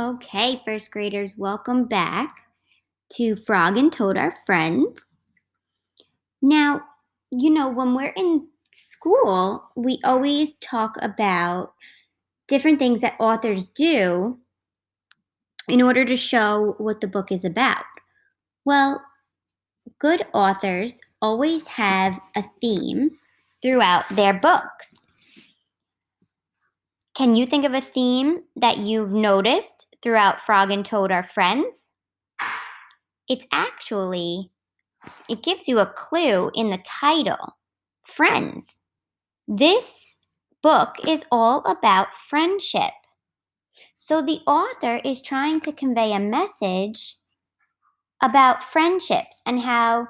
Okay, first graders, welcome back to Frog and Toad are friends. Now, when we're in school, we always talk about different things that authors do in order to show what the book is about. Well, good authors always have a theme throughout their books. Can you think of a theme that you've noticed throughout Frog and Toad are friends? It gives you a clue in the title, Friends. This book is all about friendship. So the author is trying to convey a message about friendships and how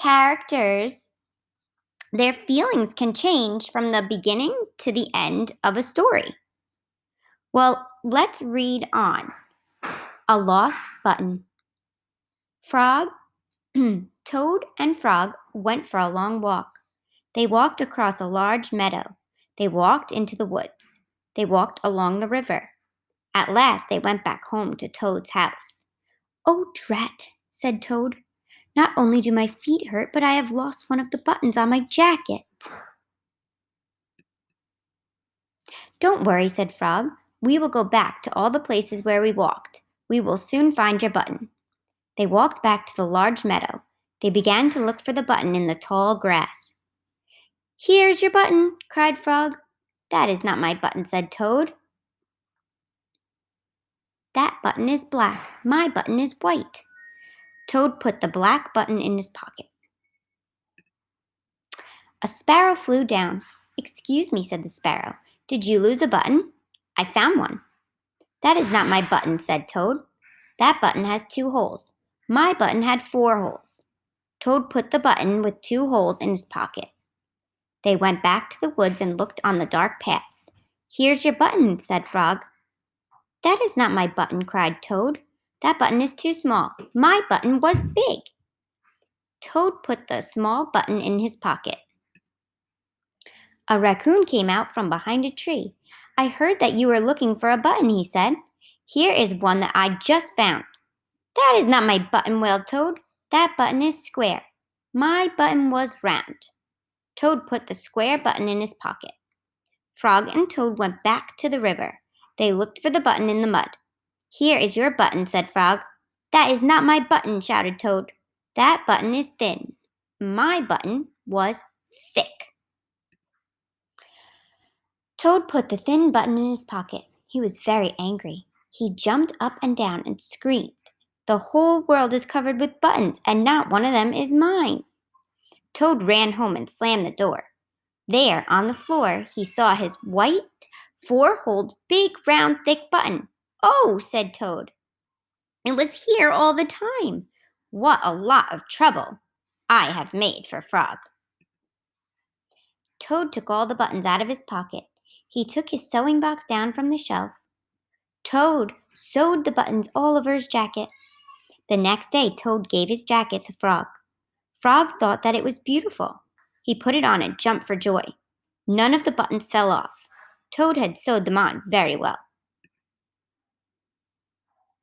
characters, their feelings can change from the beginning to the end of a story. Well, let's read on. A lost button. Frog, Toad and Frog went for a long walk. They walked across a large meadow. They walked into the woods. They walked along the river. At last they went back home to Toad's house. "Oh, drat," said Toad. "Not only do my feet hurt, but I have lost one of the buttons on my jacket." "Don't worry," said Frog. "We will go back to all the places where we walked. We will soon find your button." They walked back to the large meadow. They began to look for the button in the tall grass. "Here's your button," cried Frog. "That is not my button," said Toad. "That button is black. My button is white." Toad put the black button in his pocket. A sparrow flew down. "Excuse me," said the sparrow. "Did you lose a button?" "I found one." "That is not my button," said Toad. "That button has 2 holes. My button had 4 holes." Toad put the button with 2 holes in his pocket. They went back to the woods and looked on the dark paths. "Here's your button," said Frog. "That is not my button," cried Toad. "That button is too small. My button was big." Toad put the small button in his pocket. A raccoon came out from behind a tree. "I heard that you were looking for a button," he said. "Here is one that I just found." "That is not my button," wailed Toad. "That button is square. My button was round." Toad put the square button in his pocket. Frog and Toad went back to the river. They looked for the button in the mud. "Here is your button," said Frog. "That is not my button," shouted Toad. "That button is thin. My button was thick." Toad put the thin button in his pocket. He was very angry. He jumped up and down and screamed, "The whole world is covered with buttons, and not one of them is mine." Toad ran home and slammed the door. There, on the floor, he saw his white, 4-holed, big, round, thick button. "Oh," said Toad. "It was here all the time. What a lot of trouble I have made for Frog." Toad took all the buttons out of his pocket. He took his sewing box down from the shelf. Toad sewed the buttons all over his jacket. The next day, Toad gave his jacket to Frog. Frog thought that it was beautiful. He put it on and jumped for joy. None of the buttons fell off. Toad had sewed them on very well.